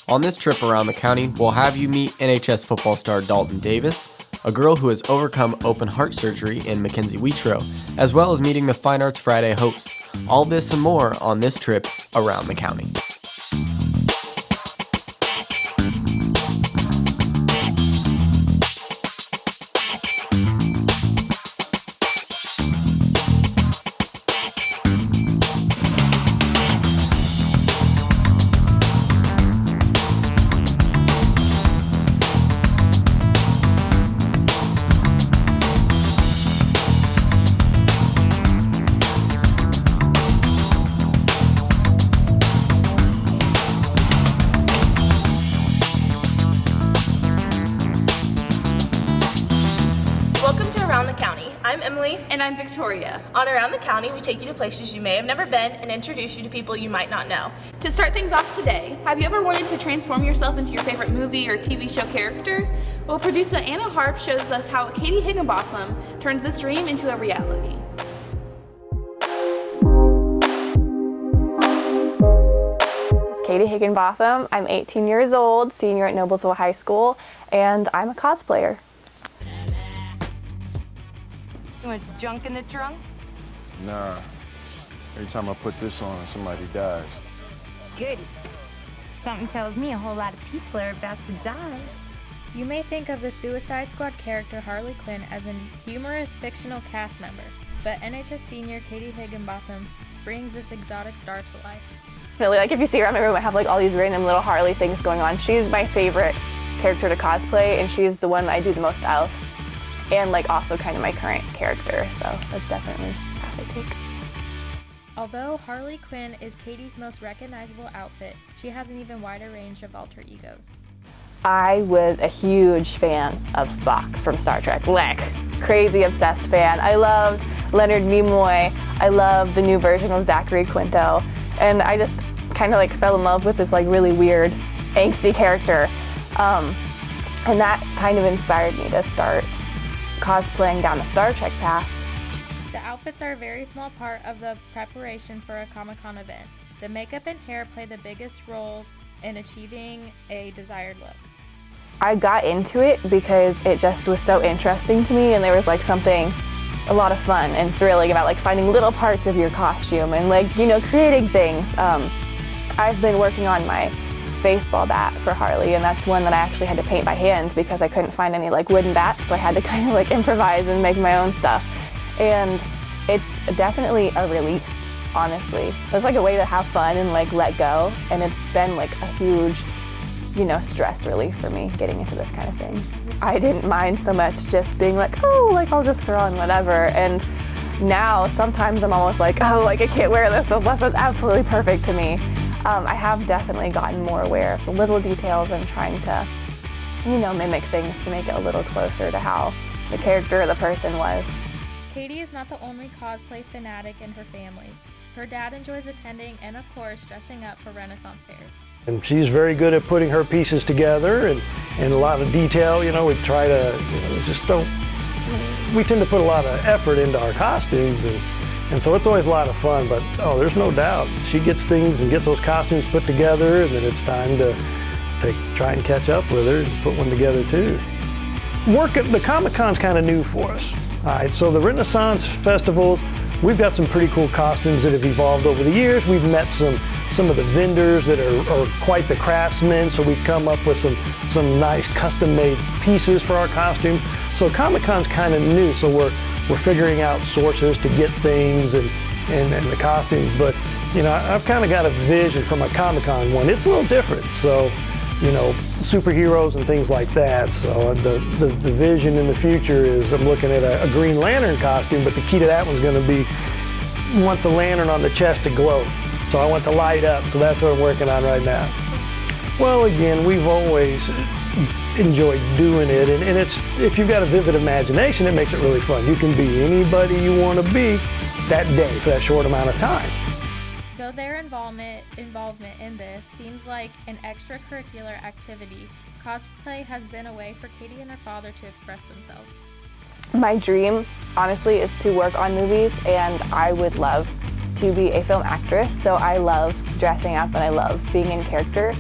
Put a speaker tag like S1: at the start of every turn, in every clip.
S1: On this trip around the county, we'll have you meet NHS football star Dalton Davis, a girl who has overcome open heart surgery in Mackenzie Wheatrow, as well as meeting the Fine Arts Friday hosts. All this and more on this trip around the county.
S2: Around the County. I'm Emily.
S3: And I'm Victoria.
S2: On Around the County, we take you to places you may have never been and introduce you to people you might not know.
S3: To start things off today, have you ever wanted to transform yourself into your favorite movie or TV show character? Well, producer Anna Harp shows us how Katie Higginbotham turns this dream into a reality.
S4: It's Katie Higginbotham. I'm 18 years old, senior at Noblesville High School, and I'm a cosplayer.
S5: You want junk in the trunk?
S6: Nah. Every time I put this on, somebody dies.
S5: Good. Something tells me a whole lot of people are about to die.
S7: You may think of the Suicide Squad character Harley Quinn as a humorous fictional cast member, but NHS senior Katie Higginbotham brings this exotic star to life.
S4: Really, like if you see around my room, I have like all these random little Harley things going on. She's my favorite character to cosplay, and she's the one that I do the most of. And like also kind of my current character, so that's definitely how I take.
S7: Although Harley Quinn is Katie's most recognizable outfit, she has an even wider range of alter egos.
S4: I was a huge fan of Spock from Star Trek, like crazy obsessed fan. I loved Leonard Nimoy, I loved the new version of Zachary Quinto, and I just kind of like fell in love with this like really weird, angsty character. And that kind of inspired me to start cosplaying down the Star Trek path.
S7: The outfits are a very small part of the preparation for a Comic-Con event. The makeup and hair play the biggest roles in achieving a desired look.
S4: I got into it because it just was so interesting to me, and there was like something a lot of fun and thrilling about like finding little parts of your costume and like, you know, creating things. I've been working on my baseball bat for Harley, and that's one that I actually had to paint by hand because I couldn't find any like wooden bats, so I had to kind of like improvise and make my own stuff. And it's definitely a release, honestly. It's like a way to have fun and like let go, and it's been like a huge, you know, stress relief for me getting into this kind of thing. I didn't mind so much just being like, oh, like I'll just throw on whatever, and now sometimes I'm almost like, oh, like I can't wear this unless it's absolutely perfect to me. I have definitely gotten more aware of the little details and trying to, you know, mimic things to make it a little closer to how the character or the person was.
S7: Katie is not the only cosplay fanatic in her family. Her dad enjoys attending and, of course, dressing up for Renaissance fairs.
S8: And she's very good at putting her pieces together and a lot of detail. You know, we try to, we tend to put a lot of effort into our costumes, and so it's always a lot of fun, but oh, there's no doubt. She gets things and gets those costumes put together, and then it's time to try and catch up with her and put one together too. The Comic-Con's kind of new for us. All right, so the Renaissance festivals, we've got some pretty cool costumes that have evolved over the years. We've met some of the vendors that are quite the craftsmen, so we've come up with some nice custom-made pieces for our costumes. So Comic-Con's kind of new, so we're figuring out sources to get things and the costumes, but you know, I've kind of got a vision from a Comic-Con one. It's a little different, so you know, superheroes and things like that. So the vision in the future is I'm looking at a Green Lantern costume, but the key to that one's going to be, want the lantern on the chest to glow. So I want to light up, so that's what I'm working on right now. Well, again, we've always enjoyed doing it, and it's, if you've got a vivid imagination, it makes it really fun. You can be anybody you want to be that day for that short amount of time.
S7: Though their involvement in this seems like an extracurricular activity, cosplay has been a way for Katie and her father to express themselves.
S4: My dream, honestly, is to work on movies, and I would love to be a film actress, so I love dressing up and I love being in character.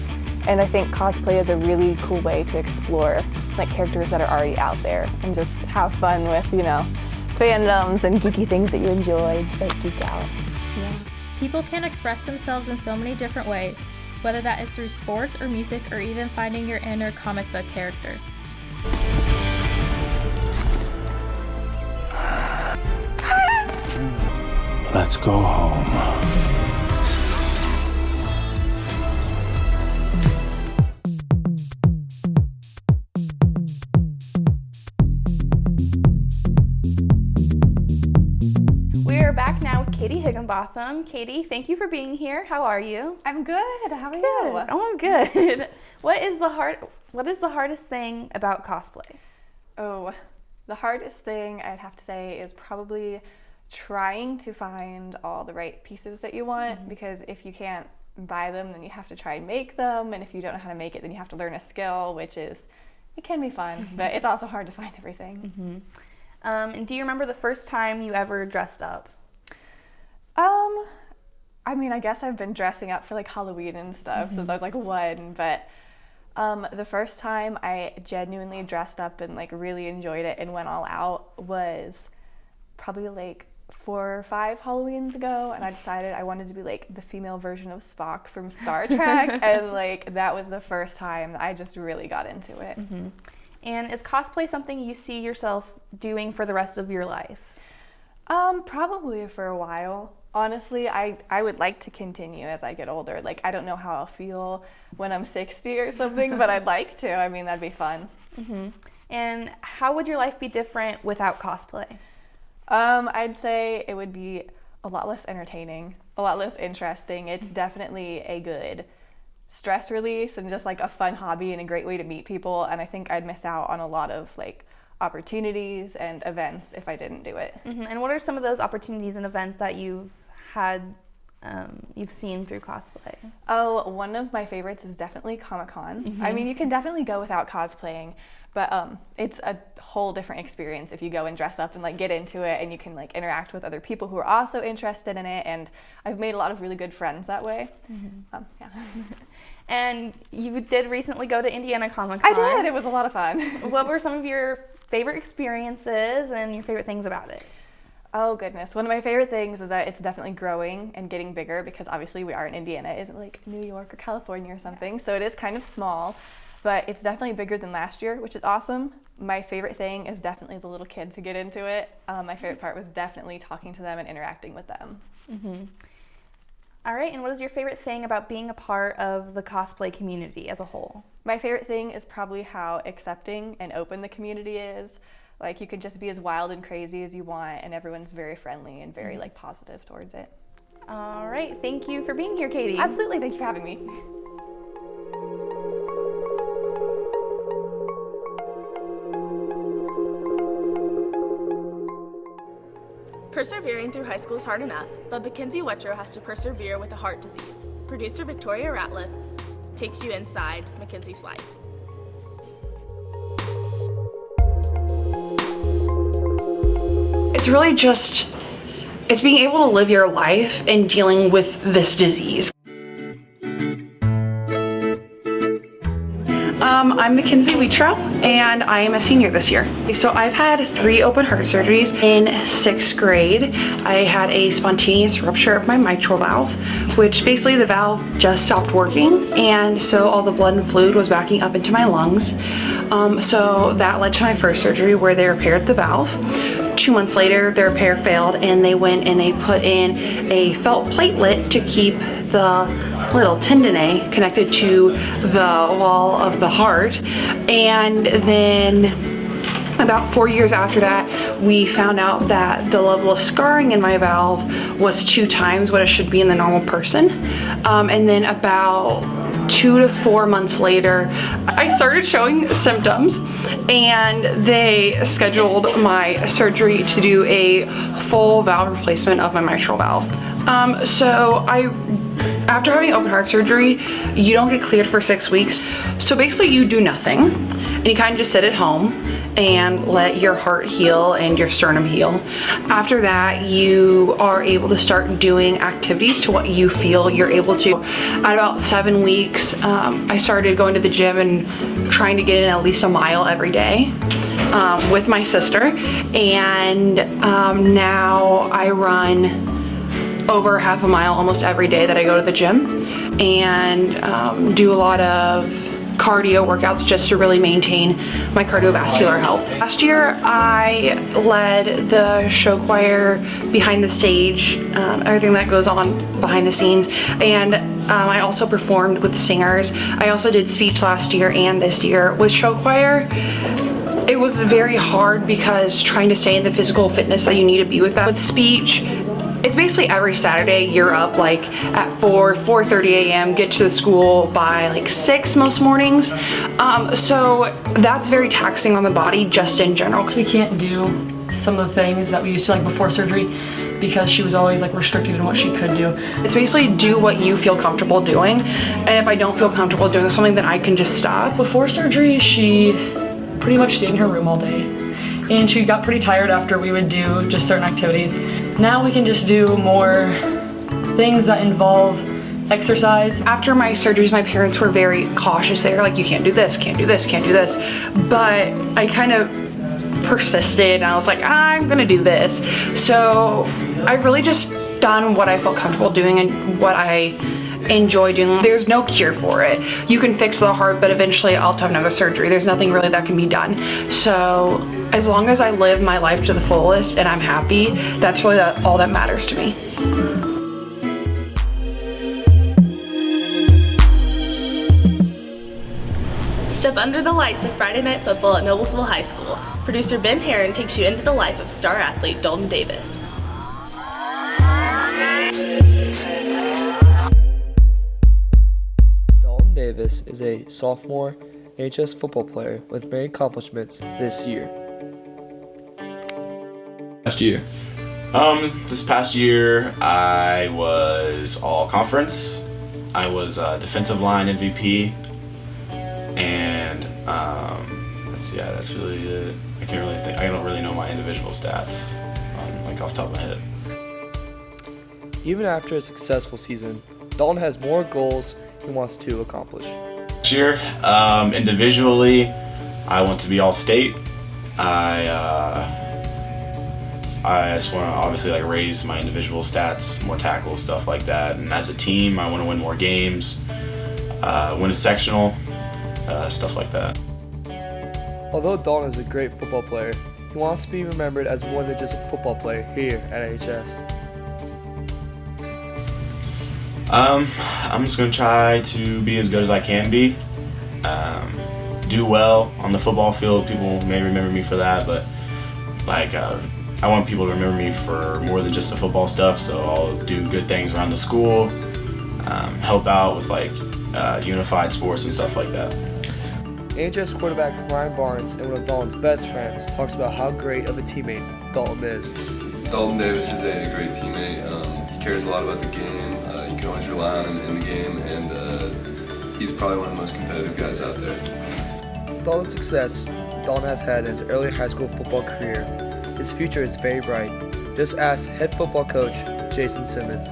S4: And I think cosplay is a really cool way to explore like characters that are already out there and just have fun with, you know, fandoms and geeky things that you enjoy, just like geek out. Yeah.
S7: People can express themselves in so many different ways, whether that is through sports or music or even finding your inner comic book character.
S9: Let's go home.
S3: We're back now with Katie Higginbotham. Katie, thank you for being here. How are you?
S10: I'm good. How are you?
S3: Oh, I'm good. What is the hardest thing about cosplay?
S10: Oh, the hardest thing I'd have to say is probably trying to find all the right pieces that you want, because if you can't buy them, then you have to try and make them, and if you don't know how to make it, then you have to learn a skill, which is, it can be fun, but it's also hard to find everything.
S3: And do you remember the first time you ever dressed up?
S10: I mean, I guess I've been dressing up for like Halloween and stuff since I was like 1, but the first time I genuinely dressed up and like really enjoyed it and went all out was probably like 4 or 5 Halloweens ago, and I decided I wanted to be like the female version of Spock from Star Trek, and like that was the first time that I just really got into it.
S3: And is cosplay something you see yourself doing for the rest of your life?
S10: Probably for a while. Honestly, I would like to continue as I get older. Like, I don't know how I'll feel when I'm 60 or something, but I'd like to. I mean, that'd be fun.
S3: And how would your life be different without cosplay?
S10: I'd say it would be a lot less entertaining, a lot less interesting. It's definitely a good stress release and just like a fun hobby and a great way to meet people. And I think I'd miss out on a lot of like opportunities and events if I didn't do it.
S3: And what are some of those opportunities and events that you've seen through cosplay?
S10: Oh, one of my favorites is definitely Comic-Con. I mean, you can definitely go without cosplaying, but it's a whole different experience if you go and dress up and like get into it, and you can like interact with other people who are also interested in it, and I've made a lot of really good friends that way. Yeah.
S3: And you did recently go to Indiana Comic-Con.
S10: I did. It was a lot of fun.
S3: What were some of your favorite experiences and your favorite things about it?
S10: Oh goodness, one of my favorite things is that it's definitely growing and getting bigger, because obviously we are in Indiana. It isn't like New York or California or something, so it is kind of small, but it's definitely bigger than last year, which is awesome. My favorite thing is definitely the little kids who get into it. My favorite part was definitely talking to them and interacting with them.
S3: All right, and what is your favorite thing about being a part of the cosplay community as a whole?
S10: My favorite thing is probably how accepting and open the community is. Like, you can just be as wild and crazy as you want, and everyone's very friendly and very like positive towards it.
S3: All right, thank you for being here, Katie.
S10: Absolutely, thank you for having me.
S2: Persevering through high school is hard enough, but Mackenzie Wettrow has to persevere with a heart disease. Producer Victoria Ratliff takes you inside Mackenzie's life.
S11: It's really just, it's being able to live your life and dealing with this disease. I'm Mackenzie Wettrow, and I am a senior this year. So I've had 3 open heart surgeries. In 6th grade, I had a spontaneous rupture of my mitral valve, which basically the valve just stopped working, and so all the blood and fluid was backing up into my lungs. So that led to my first surgery, where they repaired the valve. 2 months later, the repair failed, and they went and they put in a felt platelet to keep the little tendonae connected to the wall of the heart. And then about 4 years after that, we found out that the level of scarring in my valve was 2 times what it should be in the normal person. And then about 2 to 4 months later, I started showing symptoms, and they scheduled my surgery to do a full valve replacement of my mitral valve. After having open heart surgery, you don't get cleared for 6 weeks. So basically you do nothing. and you kind of just sit at home and let your heart heal and your sternum heal. After that, you are able to start doing activities to what you feel you're able to. At about 7 weeks, I started going to the gym and trying to get in at least a mile every day with my sister, and now I run over half a mile almost every day that I go to the gym, and do a lot of cardio workouts just to really maintain my cardiovascular health. Last year I led the show choir behind the stage, everything that goes on behind the scenes, and I also performed with singers. I also did speech last year and this year with show choir. It was very hard because trying to stay in the physical fitness that you need to be with that. With speech, it's basically every Saturday you're up like at 4:30 a.m., get to the school by like 6 most mornings. So that's very taxing on the body just in general.
S12: We can't do some of the things that we used to like before surgery because she was always like restricted in what she could do.
S11: It's basically do what you feel comfortable doing, and if I don't feel comfortable doing something, then I can just stop.
S12: Before surgery, she pretty much stayed in her room all day, and she got pretty tired after we would do just certain activities. Now we can just do more things that involve exercise.
S11: After my surgeries, my parents were very cautious. They were like, you can't do this, can't do this, can't do this. But I kind of persisted, and I was like, I'm gonna do this. So I've really just done what I felt comfortable doing and what I enjoy doing. There's no cure for it. You can fix the heart, but eventually I'll have another surgery. There's nothing really that can be done. So as long as I live my life to the fullest and I'm happy, that's really all that matters to me.
S2: Step under the lights of Friday Night Football at Noblesville High School. Producer Ben Herron takes you into the life of star athlete Dalton Davis.
S13: Dalton Davis is a sophomore AHS football player with many accomplishments this year.
S14: This past year I was all conference. I was defensive line MVP, and that's really it. I can't really think. I don't really know my individual stats like off the top of my head.
S13: Even after a successful season, Dalton has more goals he wants to accomplish.
S14: This year, individually, I want to be all state. I just want to obviously like raise my individual stats, more tackles, stuff like that. And as a team, I want to win more games, win a sectional, stuff like that.
S13: Although Dalton is a great football player, he wants to be remembered as more than just a football player here at AHS.
S14: I'm just going to try to be as good as I can be, do well on the football field. People may remember me for that, but I want people to remember me for more than just the football stuff, so I'll do good things around the school, help out with unified sports and stuff like that.
S13: AHS quarterback Ryan Barnes and one of Dalton's best friends talks about how great of a teammate Dalton is.
S15: Dalton Davis is a great teammate. He cares a lot about the game. You can always rely on him in the game, and he's probably one of the most competitive guys out there.
S13: With all the success Dalton has had in his early high school football career, his future is very bright. Just ask head football coach Jason Simmons.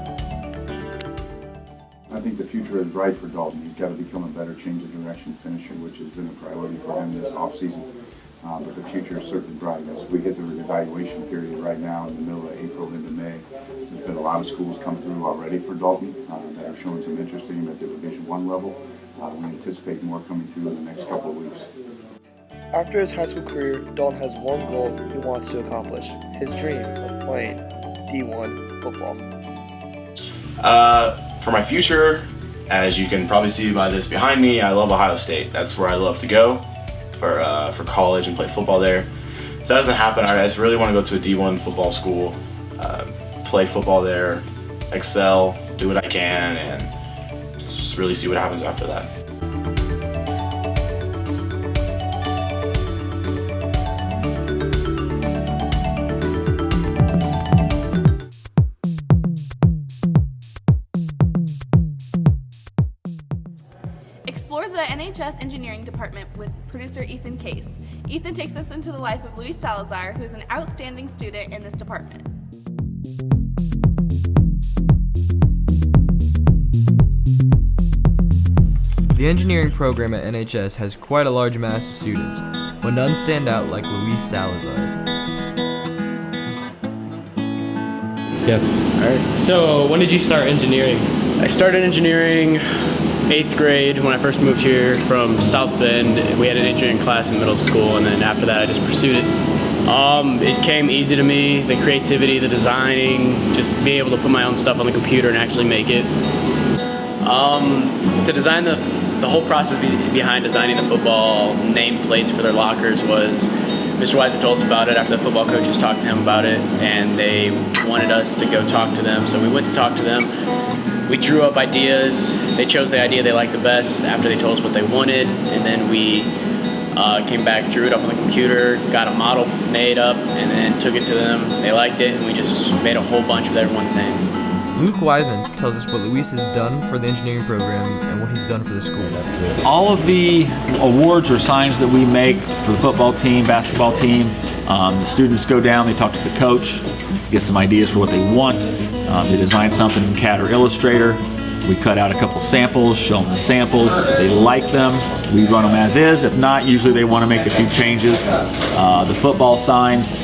S16: I think the future is bright for Dalton. He's got to become a better change of direction finisher, which has been a priority for him this offseason. But the future is certainly bright. As we hit the evaluation period right now in the middle of April into May, there's been a lot of schools come through already for Dalton that are showing some interest in him at the Division I level. We anticipate more coming through in the next couple of weeks.
S13: After his high school career, Dalton has one goal he wants to accomplish, his dream of playing D1 football.
S14: For my future, as you can probably see by this behind me, I love Ohio State. That's where I love to go for college and play football there. If that doesn't happen, I just really want to go to a D1 football school, play football there, excel, do what I can, and just really see what happens after that.
S3: explore the NHS engineering department with producer Ethan Case. Ethan takes us into the life of Luis Salazar, who's an outstanding student in this department.
S17: The engineering program at NHS has quite a large mass of students, but none stand out like Luis Salazar.
S18: Yep. Alright. So when did you start engineering?
S19: I started engineering 8th grade when I first moved here from South Bend. We had an engineering class in middle school, and then after that I just pursued it. It came easy to me, the creativity, the designing, just being able to put my own stuff on the computer and actually make it. To design the whole process behind designing the football nameplates for their lockers was Mr. Wiseman told us about it after the football coaches talked to him about it, and they wanted us to go talk to them. So we went to talk to them. We drew up ideas. They chose the idea they liked the best after they told us what they wanted, and then we came back, drew it up on the computer, got a model made up, and then took it to them. They liked it, and we just made a whole bunch with every one thing.
S17: Luke Wiseman tells us what Luis has done for the engineering program and what he's done for the school.
S20: All of the awards or signs that we make for the football team, basketball team, the students go down, they talk to the coach, get some ideas for what they want. They design something in CAD or Illustrator. We cut out a couple samples, show them the samples. If they like them, we run them as is. If not, usually they want to make a few changes. The football signs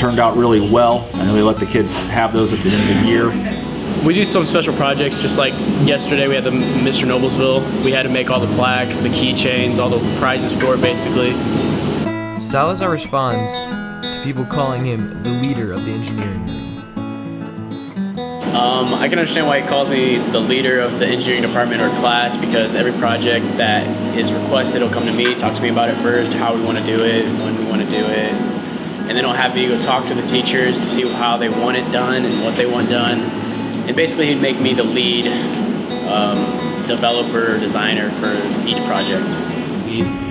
S20: turned out really well, and then we let the kids have those at the end of the year.
S19: We do some special projects, just like yesterday we had the Mr. Noblesville. We had to make all the plaques, the keychains, all the prizes for it basically.
S17: Salazar responds to people calling him the leader of the engineering room.
S19: I can understand why he calls me the leader of the engineering department or class, because every project that is requested will come to me, talk to me about it first, how we want to do it, when we want to do it. And then he'll have me go talk to the teachers to see how they want it done and what they want done. And basically he'd make me the lead developer or designer for each project.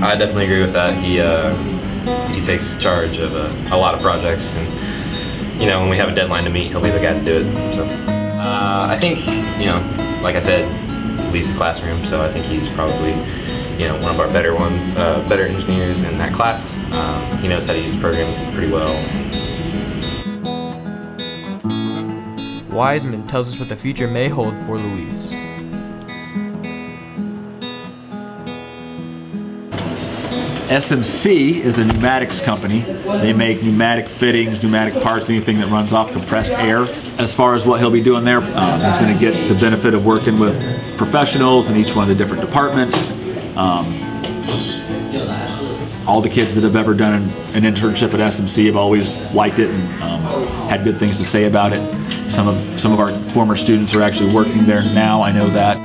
S21: I definitely agree with that. He takes charge of a lot of projects, and when we have a deadline to meet, he'll be the guy to do it. So I think, like I said, he leads the classroom, so I think he's probably one of our better engineers in that class. He knows how to use the program pretty well.
S17: Wiseman tells us what the future may hold for Luis.
S20: SMC is a pneumatics company. They make pneumatic fittings, pneumatic parts, anything that runs off compressed air. As far as what he'll be doing there, he's going to get the benefit of working with professionals in each one of the different departments. All the kids that have ever done an internship at SMC have always liked it and had good things to say about it. Some of our former students are actually working there now, I know that.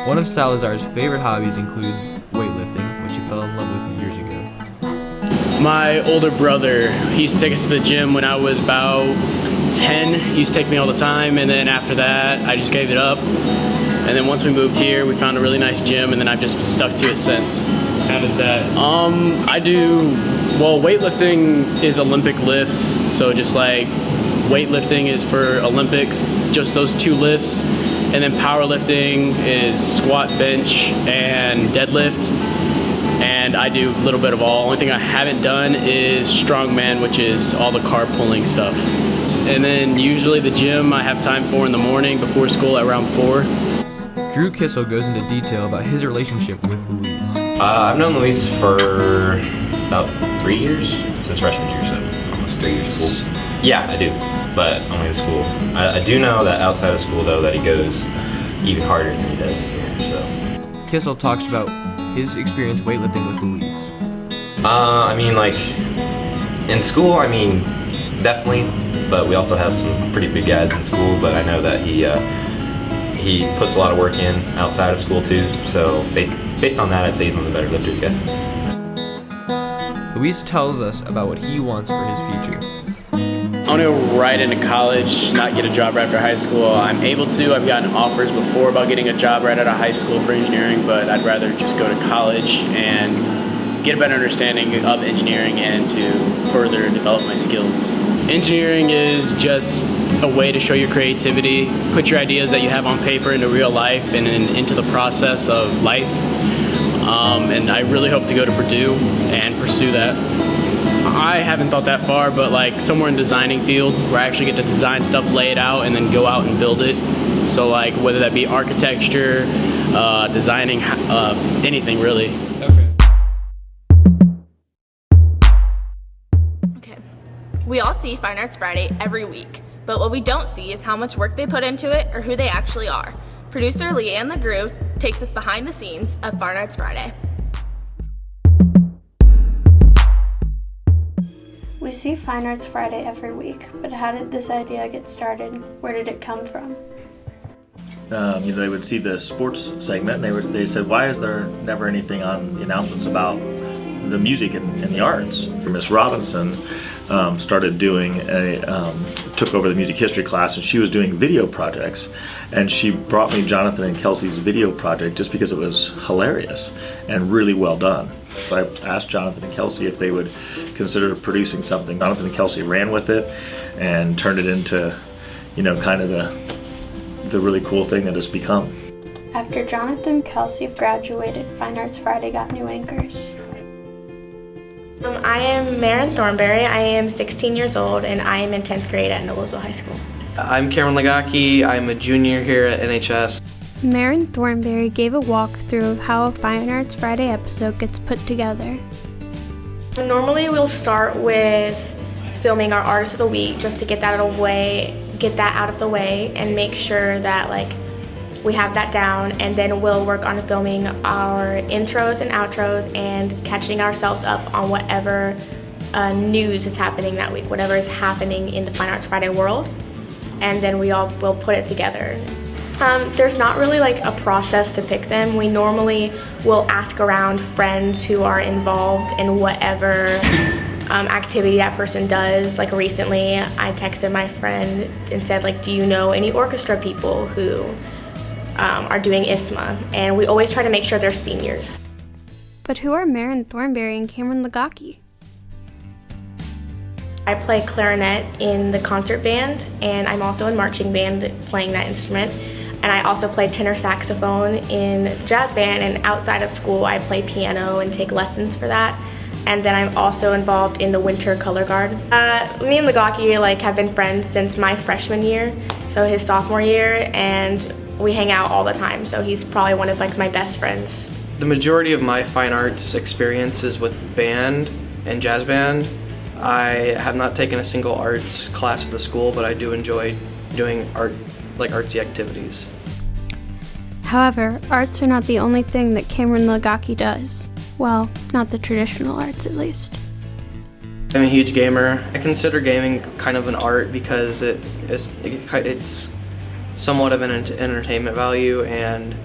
S17: One of Salazar's favorite hobbies includes weightlifting, which he fell in love with years ago.
S19: My older brother, he used to take us to the gym when I was about 10. He used to take me all the time, and then after that, I just gave it up. And then once we moved here, we found a really nice gym, and then I've just stuck to it since.
S18: How did that?
S19: Weightlifting is Olympic lifts, so just like weightlifting is for Olympics, just those two lifts. And then powerlifting is squat, bench, and deadlift. And I do a little bit of all. Only thing I haven't done is strongman, which is all the car pulling stuff. And then usually the gym I have time for in the morning before school at around 4.
S17: Drew Kissel goes into detail about his relationship with Luis.
S21: I've known Luis for about 3 years, since freshman year, so almost 3 years of school. Yeah, I do, but only in school. I do know that outside of school, though, that he goes even harder than he does in here, so.
S17: Kissel talks about his experience weightlifting with Luis.
S21: In school, definitely, but we also have some pretty big guys in school, but I know that he puts a lot of work in outside of school, too, so based on that, I'd say he's one of the better lifters, yeah.
S17: Luis tells us about what he wants for his future.
S19: I want to go right into college, not get a job right after high school. I'm able to. I've gotten offers before about getting a job right out of high school for engineering, but I'd rather just go to college and get a better understanding of engineering and to further develop my skills. Engineering is just a way to show your creativity, put your ideas that you have on paper into real life and into the process of life. And I really hope to go to Purdue and pursue that. I haven't thought that far, but like somewhere in designing field where I actually get to design stuff, lay it out, and then go out and build it. So like whether that be architecture, designing, anything really.
S2: Okay. We all see Fine Arts Friday every week, but what we don't see is how much work they put into it or who they actually are. Producer Leanne LeGroux takes us behind the scenes of Fine Arts Friday.
S1: We see Fine Arts Friday every week, but how did this idea get started? Where did it come from?
S22: They would see the sports segment and they said, why is there never anything on the announcements about the music and the arts? Miss Robinson started doing took over the music history class, and she was doing video projects, and she brought me Jonathan and Kelsey's video project just because it was hilarious and really well done. So I asked Jonathan and Kelsey if they would consider producing something. Jonathan and Kelsey ran with it and turned it into, kind of the really cool thing that it's become.
S1: After Jonathan and Kelsey graduated, Fine Arts Friday got new anchors.
S23: I am Marin Thornberry. I am 16 years old and I am in 10th grade at Noblesville High School.
S24: I'm Cameron Legacki. I'm a junior here at NHS.
S1: Marin Thornberry gave a walkthrough of how a Fine Arts Friday episode gets put together.
S23: Normally we'll start with filming our Artist of the Week just to get that out of the way and make sure that we have that down, and then we'll work on filming our intros and outros and catching ourselves up on whatever news is happening that week, whatever is happening in the Fine Arts Friday world, and then we'll put it together. There's not really a process to pick them. We normally will ask around friends who are involved in whatever activity that person does. Like recently, I texted my friend and said, do you know any orchestra people who are doing ISMA? And we always try to make sure they're seniors.
S1: But who are Marin Thornberry and Cameron Legacki?
S23: I play clarinet in the concert band, and I'm also in marching band playing that instrument. And I also play tenor saxophone in jazz band, and outside of school I play piano and take lessons for that. And then I'm also involved in the winter color guard. Me and Legacki have been friends since my freshman year, so his sophomore year, and we hang out all the time, so he's probably one of my best friends.
S24: The majority of my fine arts experience is with band and jazz band. I have not taken a single arts class at the school, but I do enjoy doing artsy activities.
S1: However, arts are not the only thing that Cameron Legacki does. Well, not the traditional arts at least.
S24: I'm a huge gamer. I consider gaming kind of an art because it's somewhat of an entertainment value, and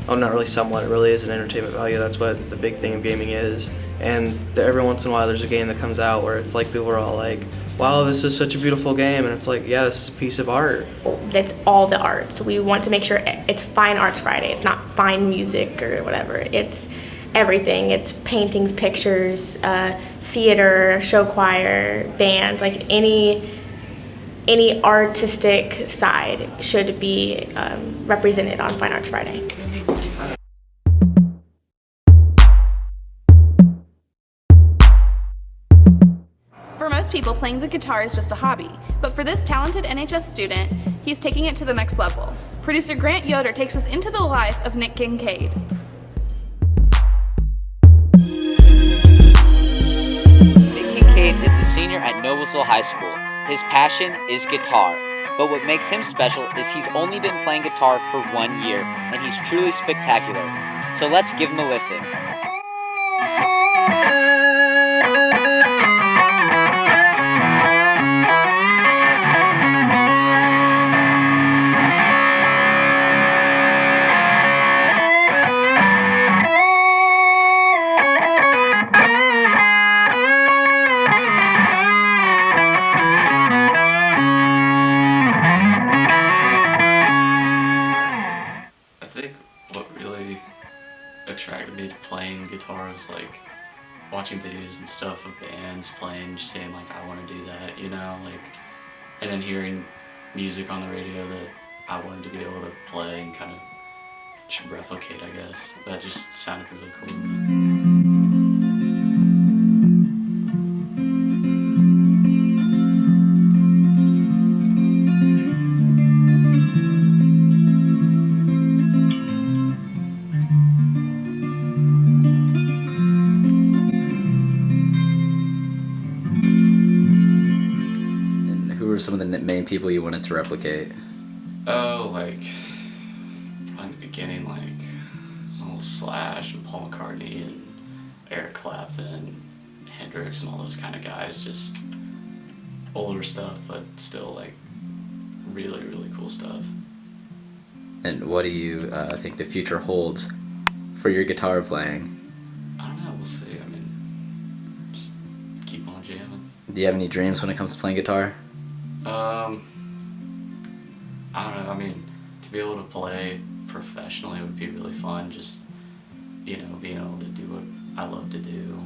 S24: not really somewhat, it really is an entertainment value. That's what the big thing of gaming is. And every once in a while there's a game that comes out where it's people are all wow, this is such a beautiful game, and it's yeah, this is a piece of art.
S23: It's all the art, so we want to make sure it's Fine Arts Friday. It's not fine music or whatever. It's everything. It's paintings, pictures, theater, show choir, band, any artistic side should be represented on Fine Arts Friday.
S3: For most people, playing the guitar is just a hobby, but for this talented NHS student, he's taking it to the next level. Producer Grant Yoder takes us into the life of Nick Kincaid.
S25: Nick Kincaid is a senior at Noblesville High School. His passion is guitar, but what makes him special is he's only been playing guitar for 1 year, and he's truly spectacular. So let's give him a listen.
S26: Attracted me to playing guitar was
S4: watching videos and stuff of bands playing, just saying like I want to do that, you know, like, and then hearing music on the radio that I wanted to be able to play and kind of just replicate, I guess. That just sounded really cool to me.
S5: Who were some of the main people you wanted to replicate?
S4: Oh, like, probably in the beginning, like, Slash and Paul McCartney and Eric Clapton, Hendrix and all those kind of guys, just older stuff, but still, like, really, really cool stuff.
S5: And what do you think the future holds for your guitar playing?
S4: I don't know, we'll see. I mean, just keep on jamming.
S5: Do you have any dreams when it comes to playing guitar?
S4: I don't know, I mean, to be able to play professionally would be really fun, just, you know, being able to do what I love to do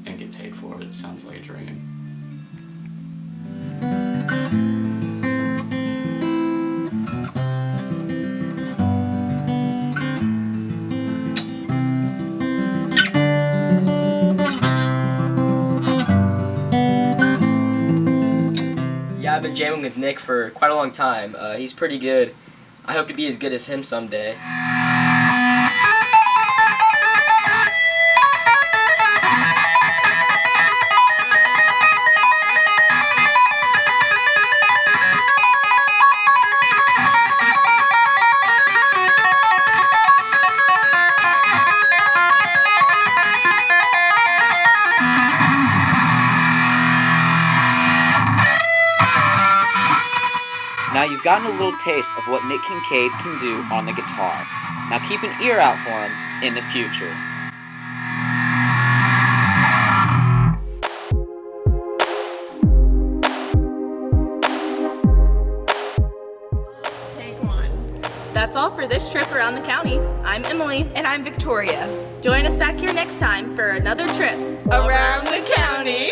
S4: and get paid for it sounds like a dream.
S6: Yeah, I've been jamming with Nick for quite a long time. He's pretty good. I hope to be as good as him someday.
S25: Now you've gotten a little taste of what Nick Kincaid can do on the guitar. Now keep an ear out for him in the future.
S2: Take one. That's all for this trip around the county. I'm Emily.
S3: And I'm Victoria.
S2: Join us back here next time for another trip
S3: around the county.